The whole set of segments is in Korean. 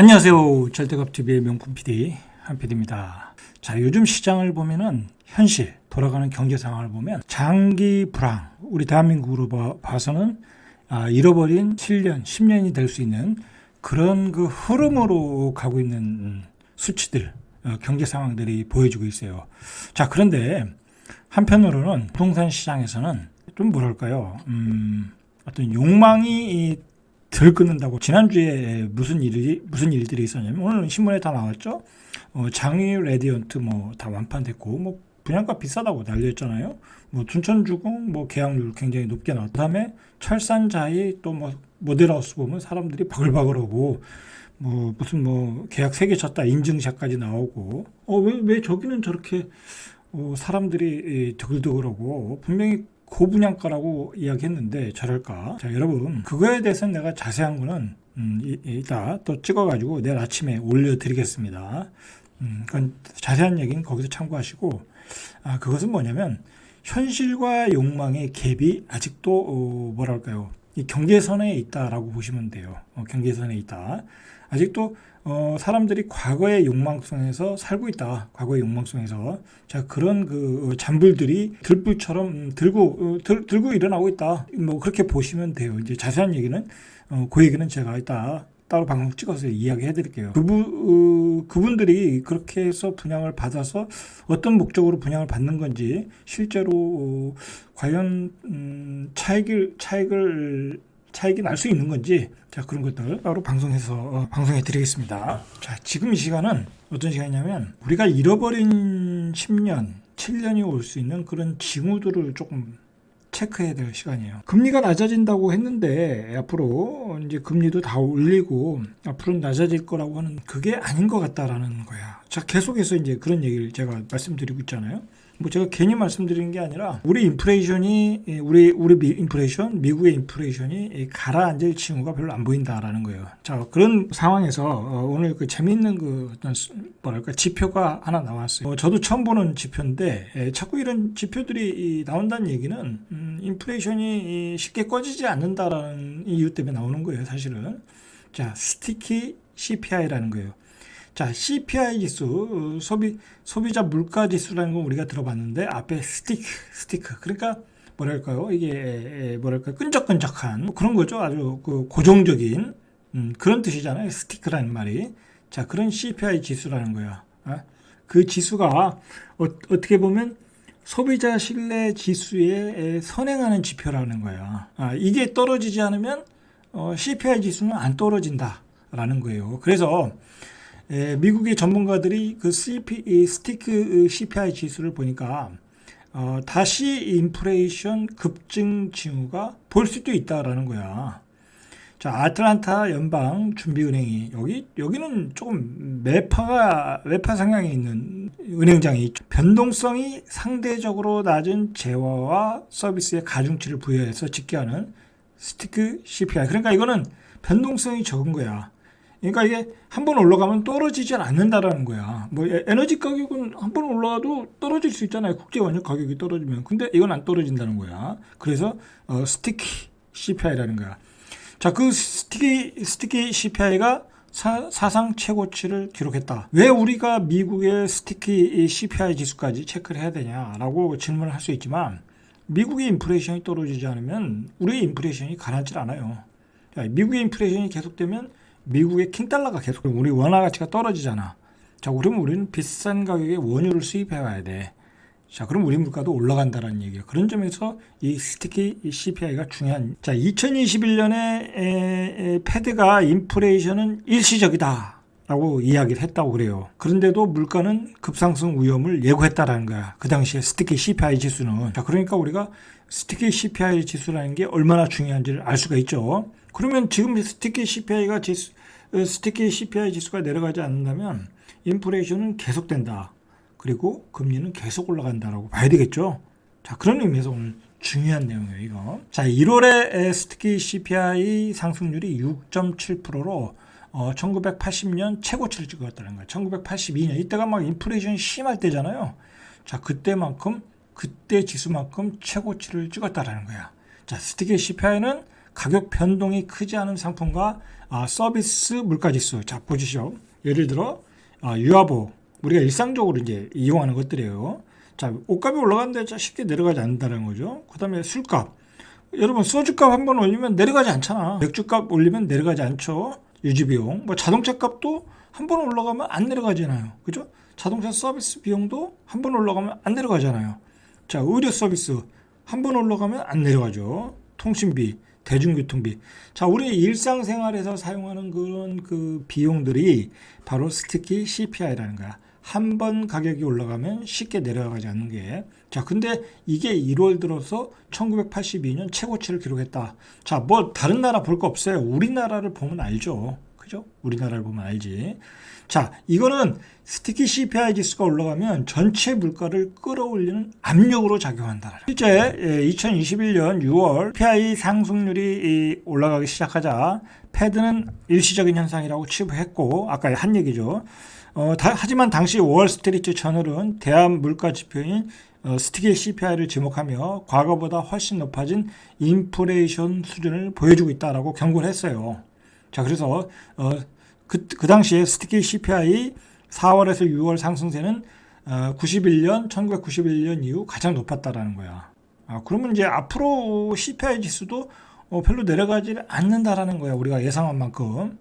안녕하세요. 절대값TV의 명품 PD 한PD입니다. 자, 요즘 시장을 보면은 현실 돌아가는 경제 상황을 보면 장기 불황, 우리 대한민국으로 봐서는 잃어버린 7년, 10년이 될 수 있는 그런 그 흐름으로 가고 있는 수치들, 경제 상황들이 보여주고 있어요. 자, 그런데 한편으로는 부동산 시장에서는 좀 뭐랄까요, 어떤 욕망이 들끓는다고. 지난주에 무슨 일들이 있었냐면, 오늘 신문에 다 나왔죠. 장위 레디언트 다 완판됐고, 분양가 비싸다고 난리였잖아요. 춘천주공 계약률 굉장히 높게 나왔다. 그다음에 철산자이 또 모델하우스 보면 사람들이 바글바글하고, 무슨 계약 3개 쳤다 인증샷까지 나오고, 왜 저기는 저렇게 사람들이 드글드글하고 분명히 고분양가라고 이야기했는데 저럴까? 자, 여러분, 그거에 대해서는 내가 자세한 거는 이따 또 찍어가지고 내일 아침에 올려드리겠습니다. 그건 자세한 얘기는 거기서 참고하시고, 그것은 뭐냐면 현실과 욕망의 갭이 아직도 뭐랄까요? 이 경계선에 있다라고 보시면 돼요. 경계선에 있다. 아직도 사람들이 과거의 욕망 속에서 살고 있다. 과거의 욕망 속에서. 자, 그런 그 잔불들이 들불처럼 들고 일어나고 있다. 그렇게 보시면 돼요. 이제 자세한 얘기는, 그 얘기는 제가 이따 따로 방송 찍어서 이야기해 드릴게요. 그분들이 그렇게 해서 분양을 받아서 어떤 목적으로 분양을 받는 건지, 실제로 과연 차익이 날 수 있는 건지, 자, 그런 것들 따로 방송해서 방송해 드리겠습니다. 자, 지금 이 시간은 어떤 시간이냐면, 우리가 잃어버린 10년, 7년이 올 수 있는 그런 징후들을 조금 체크해야 될 시간이에요. 금리가 낮아진다고 했는데 앞으로 이제 금리도 다 올리고 앞으로는 낮아질 거라고 하는, 그게 아닌 것 같다라는 거야. 자, 계속해서 이제 그런 얘기를 제가 말씀드리고 있잖아요. 제가 괜히 말씀드리는 게 아니라, 우리 인플레이션, 미국의 인플레이션이 가라앉을 징후가 별로 안 보인다라는 거예요. 자, 그런 상황에서 오늘 그 재미있는 어떤 지표가 하나 나왔어요. 저도 처음 보는 지표인데, 자꾸 이런 지표들이 나온다는 얘기는 인플레이션이 쉽게 꺼지지 않는다라는 이유 때문에 나오는 거예요, 사실은. 자, 스티키 CPI라는 거예요. 자, CPI 지수, 소비자 물가 지수라는 건 우리가 들어봤는데, 앞에 스티크. 그러니까 뭐랄까요? 이게 끈적끈적한 그런 거죠. 아주 그 고정적인 그런 뜻이잖아요. 스티크라는 말이. 자, 그런 CPI 지수라는 거야. 그 지수가 어떻게 보면 소비자 신뢰 지수에 선행하는 지표라는 거야. 이게 떨어지지 않으면 CPI 지수는 안 떨어진다라는 거예요. 그래서 미국의 전문가들이 그 스티크 CPI 지수를 보니까 다시 인플레이션 급증 징후가 볼 수도 있다라는 거야. 자, 아틀란타 연방 준비은행이, 여기는 조금 매파 성향이 있는 은행장이 있죠. 변동성이 상대적으로 낮은 재화와 서비스의 가중치를 부여해서 집계하는 스티크 CPI. 그러니까 이거는 변동성이 적은 거야. 그러니까 이게 한번 올라가면 떨어지지 않는다라는 거야. 에너지 가격은 한번 올라가도 떨어질 수 있잖아요. 국제 원유 가격이 떨어지면. 근데 이건 안 떨어진다는 거야. 그래서 스티키 CPI라는 거야. 자, 그 스티키 CPI가 사상 최고치를 기록했다. 왜 우리가 미국의 스티키 CPI 지수까지 체크를 해야 되냐라고 질문을 할 수 있지만, 미국의 인플레이션이 떨어지지 않으면 우리의 인플레이션이 가라앉질 않아요. 자, 미국의 인플레이션이 계속되면 미국의 킹달러가 계속, 우리 원화 가치가 떨어지잖아. 자, 그러면 우리는 비싼 가격의 원유를 수입해 와야 돼. 자, 그럼 우리 물가도 올라간다라는 얘기예요. 그런 점에서 이 스티키 CPI가 중요한. 자, 2021년에 패드가 인플레이션은 일시적이다 라고 이야기를 했다고 그래요. 그런데도 물가는 급상승 위험을 예고했다라는 거야. 그 당시에 스티키 CPI 지수는. 자, 그러니까 우리가 스티키 CPI 지수라는 게 얼마나 중요한지를 알 수가 있죠. 그러면 지금 스티키 CPI 지수가 내려가지 않는다면 인플레이션은 계속된다. 그리고 금리는 계속 올라간다라고 봐야 되겠죠. 자, 그런 의미에서 오늘 중요한 내용이에요, 이거. 자, 1월에 스티키 CPI 상승률이 6.7%로 1980년 최고치를 찍었다는 거예요. 1982년, 이때가 막 인플레이션이 심할 때잖아요. 자, 그때 지수만큼 최고치를 찍었다라는 거야. 자, 스티키 CPI는 가격 변동이 크지 않은 상품과 서비스 물가지수. 자, 보시죠. 예를 들어 유아복, 우리가 일상적으로 이제 이용하는 것들이에요. 자, 옷값이 올라가는데 쉽게 내려가지 않는다는 거죠. 그 다음에 술값. 여러분, 소주값 한번 올리면 내려가지 않잖아. 맥주값 올리면 내려가지 않죠. 유지비용. 뭐 자동차 값도 한번 올라가면 안 내려가잖아요. 그죠? 자동차 서비스 비용도 한번 올라가면 안 내려가잖아요. 자, 의료 서비스 한번 올라가면 안 내려가죠. 통신비, 대중교통비. 자, 우리 일상생활에서 사용하는 그런 그 비용들이 바로 특히 CPI라는 거야. 한 번 가격이 올라가면 쉽게 내려가지 않는 게. 자, 근데 이게 1월 들어서 1982년 최고치를 기록했다. 자, 뭐 다른 나라 볼 거 없어요. 우리나라를 보면 알죠. 그죠? 우리나라를 보면 알지. 자, 이거는 특히 CPI 지수가 올라가면 전체 물가를 끌어올리는 압력으로 작용한다. 실제 2021년 6월 CPI 상승률이 올라가기 시작하자 패드는 일시적인 현상이라고 치부했고, 아까 한 얘기죠. 하지만 당시 월스트리트 저널은 대한 물가 지표인 스틱의 CPI를 지목하며 과거보다 훨씬 높아진 인플레이션 수준을 보여주고 있다라고 경고를 했어요. 자, 그래서 그 당시에 스틱의 CPI 4월에서 6월 상승세는 1991년 이후 가장 높았다라는 거야. 그러면 이제 앞으로 CPI 지수도 별로 내려가지 않는다라는 거야. 우리가 예상한 만큼.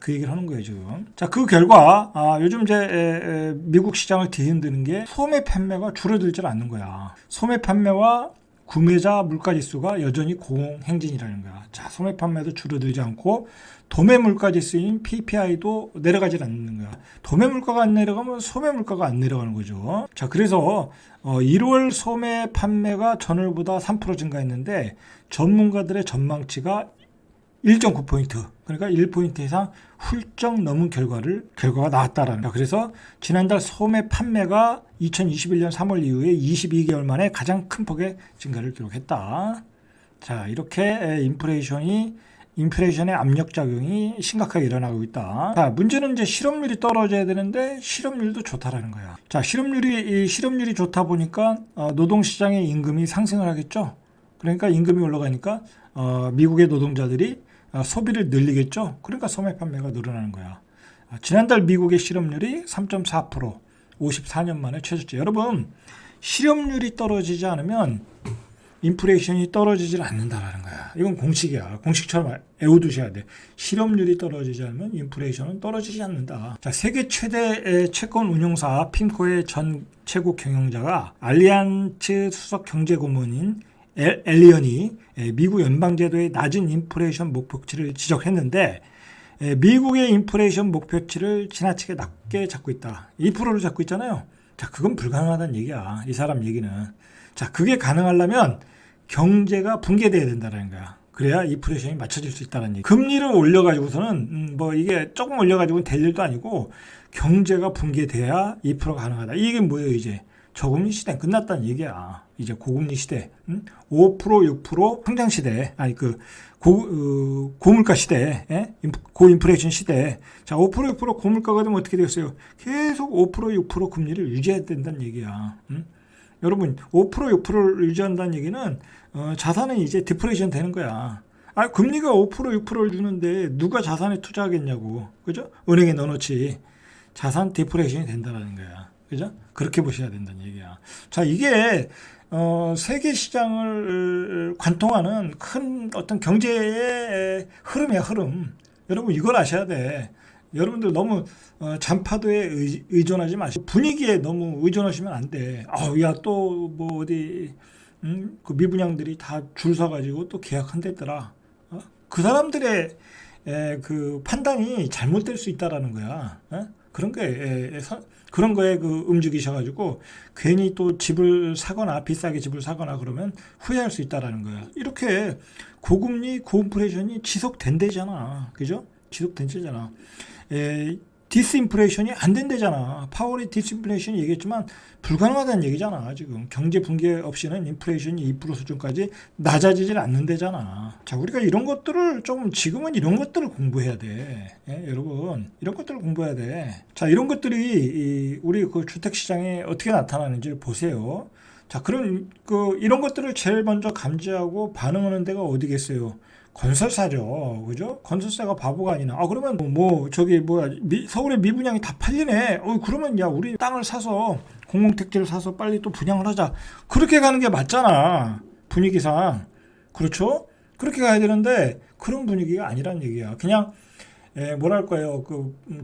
그 얘기를 하는 거예요, 지금. 자, 그 결과, 요즘 이제, 미국 시장을 뒤흔드는 게 소매 판매가 줄어들질 않는 거야. 소매 판매와 구매자 물가 지수가 여전히 공행진이라는 거야. 자, 소매 판매도 줄어들지 않고, 도매 물가 지수인 PPI도 내려가질 않는 거야. 도매 물가가 안 내려가면 소매 물가가 안 내려가는 거죠. 자, 그래서, 1월 소매 판매가 전월보다 3% 증가했는데, 전문가들의 전망치가 1.9포인트, 그러니까 1포인트 이상 훌쩍 넘은 결과가 나왔다라는 거예요. 그래서 지난달 소매 판매가 2021년 3월 이후에 22개월 만에 가장 큰 폭의 증가를 기록했다. 자, 이렇게 인플레이션의 압력작용이 심각하게 일어나고 있다. 자, 문제는 이제 실업률이 떨어져야 되는데 실업률도 좋다라는 거야. 자, 실업률이 좋다 보니까 노동시장의 임금이 상승을 하겠죠. 그러니까 임금이 올라가니까 미국의 노동자들이 소비를 늘리겠죠. 그러니까 소매 판매가 늘어나는 거야. 지난달 미국의 실업률이 3.4%, 54년 만에 최저치. 여러분, 실업률이 떨어지지 않으면 인플레이션이 떨어지질 않는다라는 거야. 이건 공식이야. 공식처럼 외워두셔야 돼. 실업률이 떨어지지 않으면 인플레이션은 떨어지지 않는다. 자, 세계 최대 채권 운용사 핀코의 전 최고 경영자가 알리안츠 수석 경제고문인 엘리언이 미국 연방제도의 낮은 인플레이션 목표치를 지적했는데, 미국의 인플레이션 목표치를 지나치게 낮게 잡고 있다. 2%를 잡고 있잖아요. 자, 그건 불가능하다는 얘기야. 이 사람 얘기는. 자, 그게 가능하려면 경제가 붕괴돼야 된다는 거야. 그래야 인플레이션이 맞춰질 수 있다는 얘기. 금리를 올려가지고서는 뭐 이게 조금 올려가지고는 될 일도 아니고 경제가 붕괴돼야 2%가 가능하다. 이게 뭐예요, 이제? 저금리 시대 끝났다는 얘기야. 이제 고금리 시대, 5%, 6% 성장 시대, 고물가 시대, 고인플레이션 시대. 자, 5%, 6% 고물가가 되면 어떻게 되겠어요? 계속 5%, 6% 금리를 유지해야 된다는 얘기야. 여러분, 5%, 6%를 유지한다는 얘기는 자산은 이제 디플레이션 되는 거야. 금리가 5%, 6%를 주는데 누가 자산에 투자하겠냐고, 그죠? 은행에 넣어놓지. 자산 디플레이션이 된다는 거야. 그죠? 그렇게 보셔야 된다는 얘기야. 자, 이게 세계 시장을 관통하는 큰 어떤 경제의 흐름이야, 흐름. 여러분, 이걸 아셔야 돼. 여러분들 너무 잔파도에 의존하지 마시고 분위기에 너무 의존하시면 안 돼. 야, 또 뭐 어디 그 미분양들이 다 줄 서가지고 또 계약한댔더라. 그 사람들의 그 판단이 잘못될 수 있다라는 거야. 그런 거에 움직이셔가지고 괜히 또 집을 사거나 비싸게 집을 사거나 그러면 후회할 수 있다라는 거야. 이렇게 고금리, 고인플레이션이 지속된대잖아. 그죠? 지속된대잖아. 디스인플레이션이 안 된대잖아. 파월이 디스인플레이션 얘기했지만 불가능하다는 얘기잖아. 지금 경제 붕괴 없이는 인플레이션이 2% 수준까지 낮아지질 않는데잖아. 자, 우리가 이런 것들을 지금은 이런 것들을 공부해야 돼. 여러분, 이런 것들을 공부해야 돼. 자, 이런 것들이 우리 그 주택 시장에 어떻게 나타나는지를 보세요. 자, 그럼 이런 것들을 제일 먼저 감지하고 반응하는 데가 어디겠어요? 건설사죠. 그죠? 건설사가 바보가 아니나. 아, 그러면 뭐 저기 뭐야 서울의 미분양이 다 팔리네. 그러면 야 우리 땅을 사서 공공택지를 사서 빨리 또 분양을 하자. 그렇게 가는 게 맞잖아. 분위기상. 그렇죠? 그렇게 가야 되는데 그런 분위기가 아니란 얘기야. 그냥 뭐랄까요,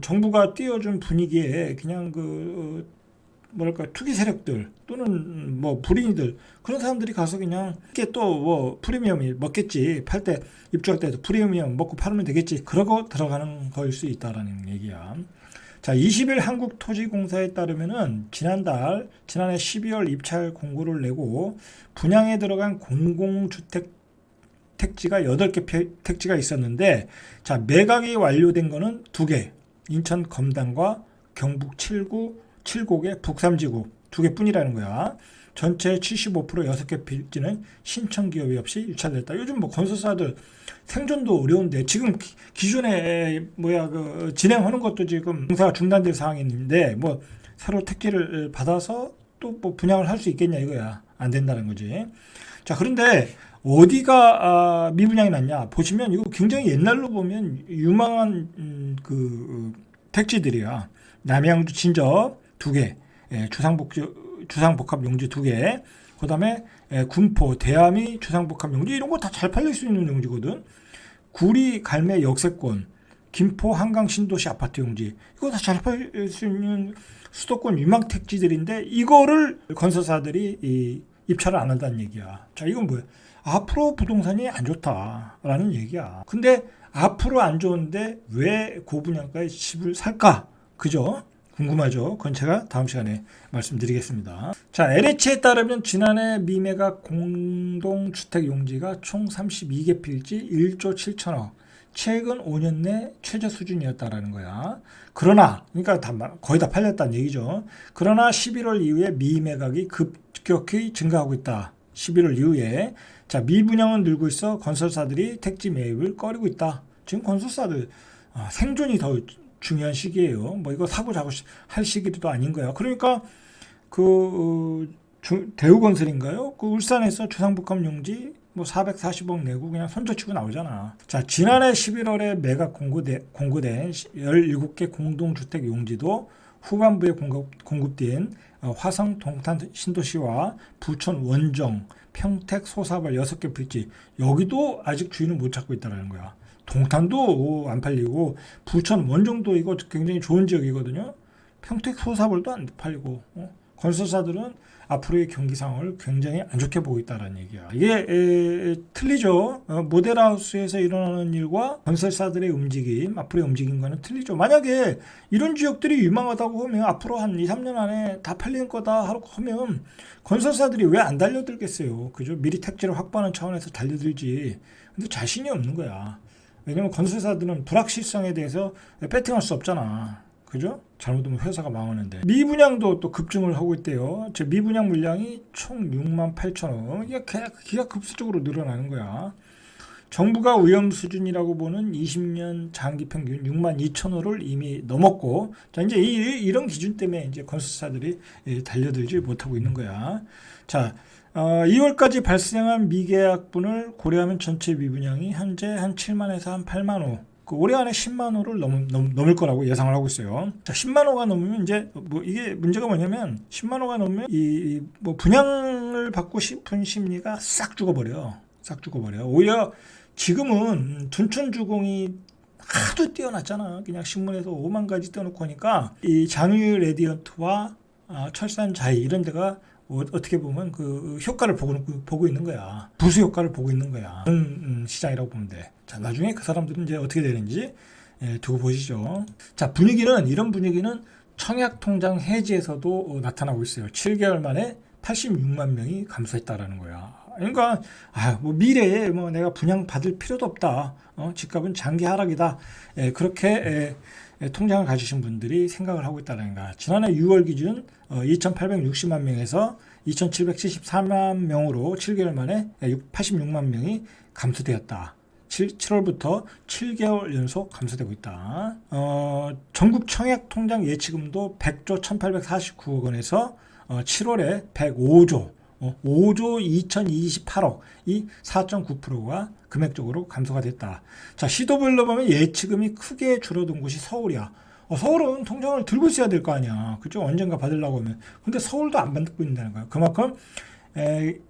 정부가 띄워준 분위기에 그냥 뭐랄까, 투기 세력들 또는 뭐 불인이들 그런 사람들이 가서 그냥 이게 또 뭐 프리미엄이 먹겠지. 팔 때 입주할 때도 프리미엄 먹고 팔면 되겠지. 그러고 들어가는 거일 수 있다라는 얘기야. 자, 20일 한국토지공사에 따르면은 지난해 12월 입찰 공고를 내고 분양에 들어간 공공주택 택지가 8개 택지가 있었는데, 자, 매각이 완료된 거는 2개. 인천 검단과 경북 7곡의 북삼지구 2개뿐이라는 거야. 전체 75% 6개 필지는 신청 기업이 없이 유찰됐다. 요즘 뭐 건설사들 생존도 어려운데 지금 기존에 진행하는 것도 지금 공사가 중단될 상황인데 뭐 새로 택지를 받아서 또 뭐 분양을 할 수 있겠냐 이거야. 안 된다는 거지. 자, 그런데 어디가 미분양이 났냐 보시면 이거 굉장히 옛날로 보면 유망한 택지들이야. 남양주 진접 2개, 주상복합 용지 2개, 그 다음에 군포 대암이 주상복합 용지, 이런 거 다 잘 팔릴 수 있는 용지거든. 구리 갈매 역세권, 김포 한강 신도시 아파트 용지, 이거 다 잘 팔릴 수 있는 수도권 유망 택지들인데 이거를 건설사들이 입찰을 안 한다는 얘기야. 자, 이건 뭐야? 앞으로 부동산이 안 좋다라는 얘기야. 근데 앞으로 안 좋은데 왜 고분양가의 집을 살까? 그죠? 궁금하죠? 그건 제가 다음 시간에 말씀드리겠습니다. 자, LH에 따르면 지난해 미매각 공동주택 용지가 총 32개 필지 1조 7천억. 최근 5년 내 최저 수준이었다라는 거야. 그러나, 그러니까 거의 다 팔렸다는 얘기죠. 그러나 11월 이후에 미매각이 급격히 증가하고 있다. 11월 이후에. 자, 미분양은 늘고 있어 건설사들이 택지 매입을 꺼리고 있다. 지금 건설사들 생존이 더 중요한 시기예요. 뭐 이거 사고 자고 할 시기도 아닌 거야. 그러니까 대우건설인가요? 울산에서 주상복합 용지 뭐 440억 내고 그냥 손절치고 나오잖아. 자, 지난해 11월에 매각 공고된 17개 공동주택 용지도 후반부에 공급된 화성 동탄 신도시와 부천 원정, 평택 소사발 6개 필지, 여기도 아직 주인을 못 찾고 있다는 거야. 동탄도 안 팔리고 부천 원정도 이거 굉장히 좋은 지역이거든요. 평택 소사발도 안 팔리고 건설사들은 앞으로의 경기 상황을 굉장히 안 좋게 보고 있다는 얘기야. 이게 틀리죠. 모델하우스에서 일어나는 일과 건설사들의 움직임, 앞으로의 움직임과는 틀리죠. 만약에 이런 지역들이 유망하다고 하면 앞으로 한 2, 3년 안에 다 팔릴 거다 하면 건설사들이 왜 안 달려들겠어요. 그죠? 미리 택지를 확보하는 차원에서 달려들지. 근데 자신이 없는 거야. 왜냐면 건설사들은 불확실성에 대해서 배팅할 수 없잖아. 그죠? 잘못하면 회사가 망하는데. 미분양도 또 급증을 하고 있대요. 저 미분양 물량이 총 6만 8천억. 이게 기가 급수적으로 늘어나는 거야. 정부가 위험 수준이라고 보는 20년 장기 평균 6만 2천호를 이미 넘었고, 자, 이제 이런 기준 때문에 이제 건설사들이 달려들지 못하고 있는 거야. 자, 2월까지 발생한 미계약분을 고려하면 전체 미분양이 현재 한 7만에서 한 8만 호. 올해 안에 10만 호를 넘을 거라고 예상을 하고 있어요. 자, 10만 호가 넘으면 이제 이게 문제가 뭐냐면 10만 호가 넘으면 분양을 받고 싶은 심리가 싹 죽어버려. 오히려 지금은 둔촌주공이 하도 뛰어났잖아. 그냥 신문에서 5만 가지 떼어놓고 하니까 이 장유 레디언트와 철산 자이 이런 데가 어떻게 보면 그 효과를 보고 있는 거야. 부수 효과를 보고 있는 거야. 그런 시장이라고 보면 돼. 자, 나중에 그 사람들은 이제 어떻게 되는지 두고 보시죠. 자, 이런 분위기는 청약통장 해지에서도 나타나고 있어요. 7개월 만에 86만 명이 감소했다라는 거야. 그러니까 미래에 내가 분양 받을 필요도 없다. 집값은 장기 하락이다. 그렇게 통장을 가지신 분들이 생각을 하고 있다는 거야. 지난해 6월 기준 2,860만 명에서 2,774만 명으로 7개월 만에 86만 명이 감소되었다. 7월부터 7개월 연속 감소되고 있다. 전국 청약통장 예치금도 100조 1,849억 원에서 7월에 105조 5조 2028억, 이 4.9%가 금액적으로 감소가 됐다. 자, 시도별로 보면 예치금이 크게 줄어든 곳이 서울이야. 서울은 통장을 들고 있어야 될 거 아니야. 그죠? 언젠가 받으려고 하면. 근데 서울도 안 받고 있다는 거야. 그만큼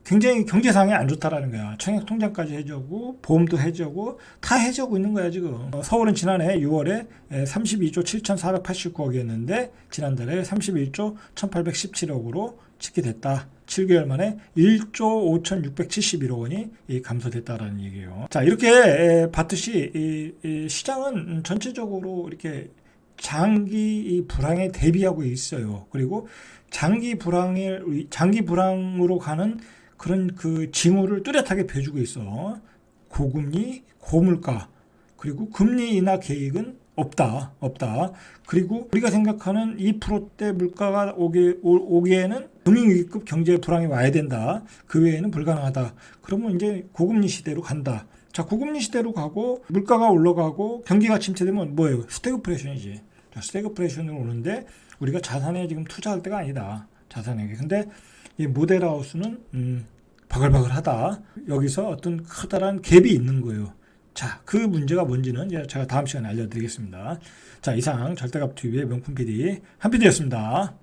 굉장히 경제상이 안 좋다라는 거야. 청약 통장까지 해주고 보험도 해주고 다 해주고 있는 거야 지금. 서울은 지난해 6월에 32조 7,489억이었는데 지난달에 31조 1,817억으로 집계됐다. 7개월 만에 1조 5,671억 원이 감소됐다라는 얘기예요. 자, 이렇게 봤듯이 이 시장은 전체적으로 이렇게 장기 불황에 대비하고 있어요. 그리고 장기 불황으로 가는 그런 그 징후를 뚜렷하게 보여주고 있어. 고금리, 고물가, 그리고 금리 인하 계획은 없다. 그리고 우리가 생각하는 2%대 물가가 오기에는 금융위기급 경제 불황이 와야 된다. 그 외에는 불가능하다. 그러면 이제 고금리 시대로 간다. 자, 고금리 시대로 가고 물가가 올라가고 경기가 침체되면 뭐예요? 스태그플레이션이지. 자, 스태그플레이션으로 오는데 우리가 자산에 지금 투자할 때가 아니다. 자산에. 근데 이 모델하우스는 바글바글하다. 여기서 어떤 커다란 갭이 있는 거예요. 자, 그 문제가 뭔지는 제가 다음 시간에 알려드리겠습니다. 자, 이상 절대값TV의 명품 PD 한PD였습니다.